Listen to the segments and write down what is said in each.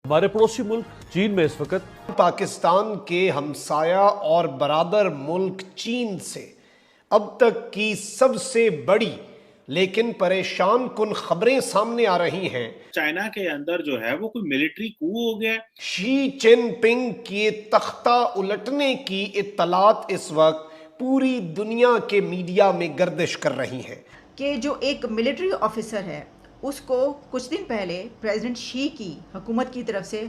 हमारे पड़ोसी मुल्क चीन में इस वक्त पाकिस्तान के हमसाया और बरादर मुल्क चीन से अब तक की सबसे बड़ी लेकिन परेशान कुन खबरें सामने आ रही हैं। चाइना के अंदर जो है वो कोई मिलिट्री कू हो गया है। शी जिनपिंग के तख्ता उलटने की इत्तलात इस वक्त पूरी दुनिया के मीडिया में गर्दिश कर रही हैं कि जो एक मिलिट्री ऑफिसर है उसको कुछ दिन पहले प्रेसिडेंट शी की हुकूमत की तरफ से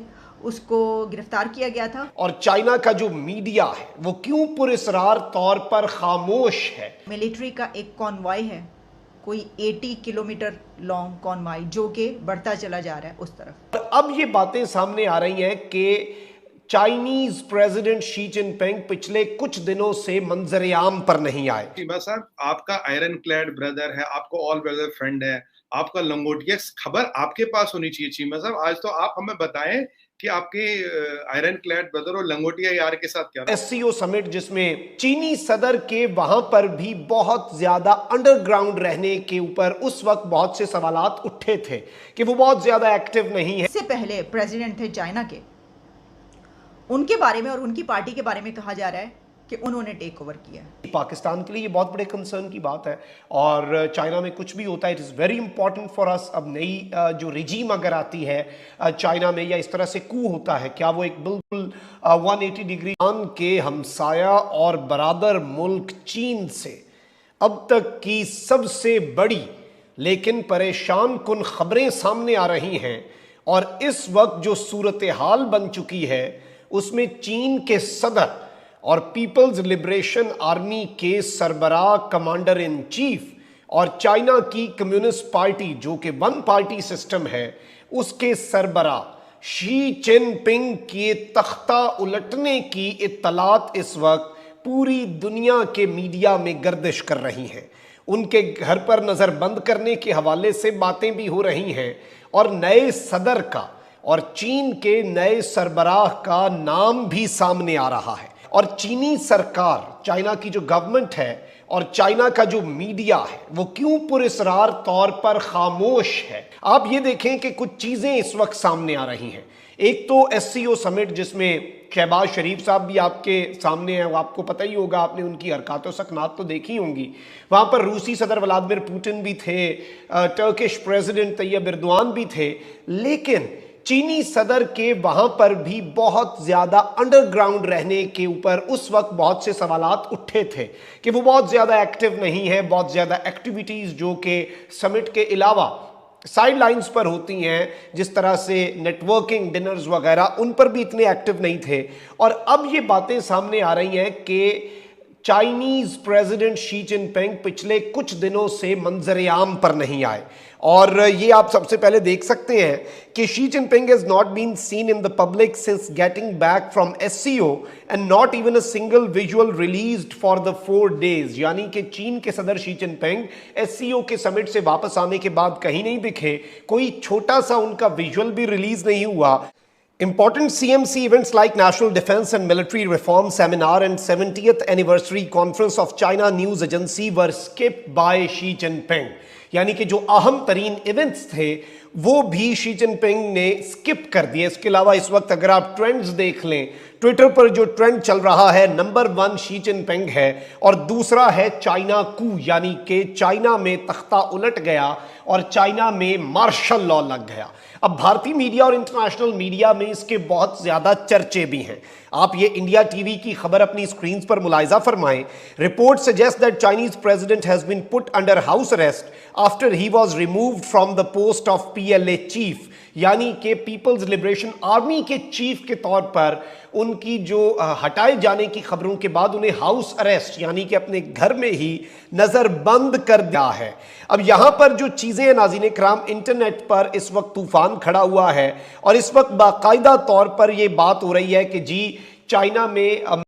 उसको गिरफ्तार किया गया था। और चाइना का जो मीडिया है वो क्यों पुरस्रार तौर पर खामोश है। मिलिट्री का एक कॉन्वॉय है, कोई 80 किलोमीटर लॉन्ग कॉन्वॉय जो कि बढ़ता चला जा रहा है उस तरफ। और अब ये बातें सामने आ रही हैं कि चाइनीज प्रेसिडेंट शी जिनपिंग पिछले कुछ दिनों से मंजर आम पर नहीं आए। चीमा साहब, आपका आयरन क्लैड ब्रदर है, आपको ऑल ब्रदर फ्रेंड है, आपका लंगोटिया खबर आपके पास होनी चाहिए। चीमा साहब, आज तो आप हमें बताएं कि आपके आयरन क्लैड ब्रदर और लंगोटिया यार के साथ क्या एससीओ समिट जिसमें चीनी सदर के वहां पर भी बहुत ज्यादा अंडरग्राउंड रहने के ऊपर उस वक्त बहुत से सवालात उठे थे कि वो बहुत ज्यादा एक्टिव नहीं है। इससे पहले प्रेसिडेंट थे चाइना के, उनके बारे में और उनकी पार्टी के बारे में कहा जा रहा है कि उन्होंने टेक ओवर किया है। पाकिस्तान के लिए ये बहुत बड़े कंसर्न की बात है और चाइना में कुछ भी होता है it is very important for us. अब नई जो रिजीम अगर आती है चाइना में या इस तरह से कू होता है, क्या वो एक बिल्कुल 180 डिग्री के हमसाया और बरादर मुल्क चीन से अब तक की सबसे बड़ी लेकिन परेशान कुन खबरें सामने आ रही हैं। और इस वक्त जो सूरत हाल बन चुकी है उसमें चीन के सदर और पीपल्स लिबरेशन आर्मी के सरबराह कमांडर इन चीफ और चाइना की कम्युनिस्ट पार्टी जो कि वन पार्टी सिस्टम है उसके सरबराह शी जिनपिंग के तख्ता उलटने की इत्तलात इस वक्त पूरी दुनिया के मीडिया में गर्दिश कर रही हैं। उनके घर पर नज़र बंद करने के हवाले से बातें भी हो रही हैं और नए सदर का और चीन के नए सरबराह का नाम भी सामने आ रहा है। और चीनी सरकार, चाइना की जो गवर्नमेंट है और चाइना का जो मीडिया है वो क्यों पुरस्रार तौर पर खामोश है। आप ये देखें कि कुछ चीज़ें इस वक्त सामने आ रही हैं। एक तो एससीओ समिट जिसमें शहबाज शरीफ साहब भी आपके सामने हैं, वो आपको पता ही होगा, आपने उनकी हरकत सकनात तो देखी होंगी। वहाँ पर रूसी सदर व्लादिमीर पुतिन भी थे, टर्किश प्रेसिडेंट तैयब एर्दोआन भी थे, लेकिन चीनी सदर के वहां पर भी बहुत ज्यादा अंडरग्राउंड रहने के ऊपर उस वक्त बहुत से सवालात उठे थे कि वो बहुत ज्यादा एक्टिव नहीं है। बहुत ज्यादा एक्टिविटीज जो कि समिट के अलावा साइड लाइन्स पर होती हैं, जिस तरह से नेटवर्किंग डिनर्स वगैरह, उन पर भी इतने एक्टिव नहीं थे। और अब ये बातें सामने आ रही हैं कि चाइनीज प्रेसिडेंट शी जिनपिंग पिछले कुछ दिनों से मंजर आम पर नहीं आए। और ये आप सबसे पहले देख सकते हैं कि Xi Jinping has not been seen in the public since getting back from SCO and not even a single visual released for the 4 days। यानी कि चीन के सदर शी जिनपिंग एससीओ के समिट से वापस आने के बाद कहीं नहीं दिखे, कोई छोटा सा उनका विजुअल भी रिलीज नहीं हुआ। Important CMC events like National Defense and Military Reform Seminar and 70th Anniversary Conference of China News Agency were skipped by Xi Jinping। यानी कि जो अहम तरीन इवेंट्स थे वो भी शी जिनपिंग ने स्किप कर दिए। इसके अलावा इस वक्त अगर आप ट्रेंड्स देख लें, ट्विटर पर जो ट्रेंड चल रहा है, नंबर 1 शी जिनपिंग है और दूसरा है चाइना कू, यानी कि चाइना में तख्ता उलट गया और चाइना में मार्शल लॉ लग गया। अब भारतीय मीडिया और इंटरनेशनल मीडिया में इसके बहुत ज्यादा चर्चे भी हैं। आप ये इंडिया टीवी की खबर अपनी स्क्रीन पर मुलाहिजा फरमाएं। Report suggest that Chinese president has been put under house arrest after he was removed from the post of PLA chief, यानी कि पीपल्स लिबरेशन आर्मी के चीफ के तौर पर उनकी जो हटाए जाने की खबरों के बाद उन्हें हाउस अरेस्ट यानी कि अपने घर में ही नजर बंद कर दिया है। अब यहां पर जो चीजें नाज़रीन इकराम, इंटरनेट पर इस वक्त तूफान खड़ा हुआ है और इस वक्त बाकायदा तौर पर यह बात हो रही है कि जी चाइना में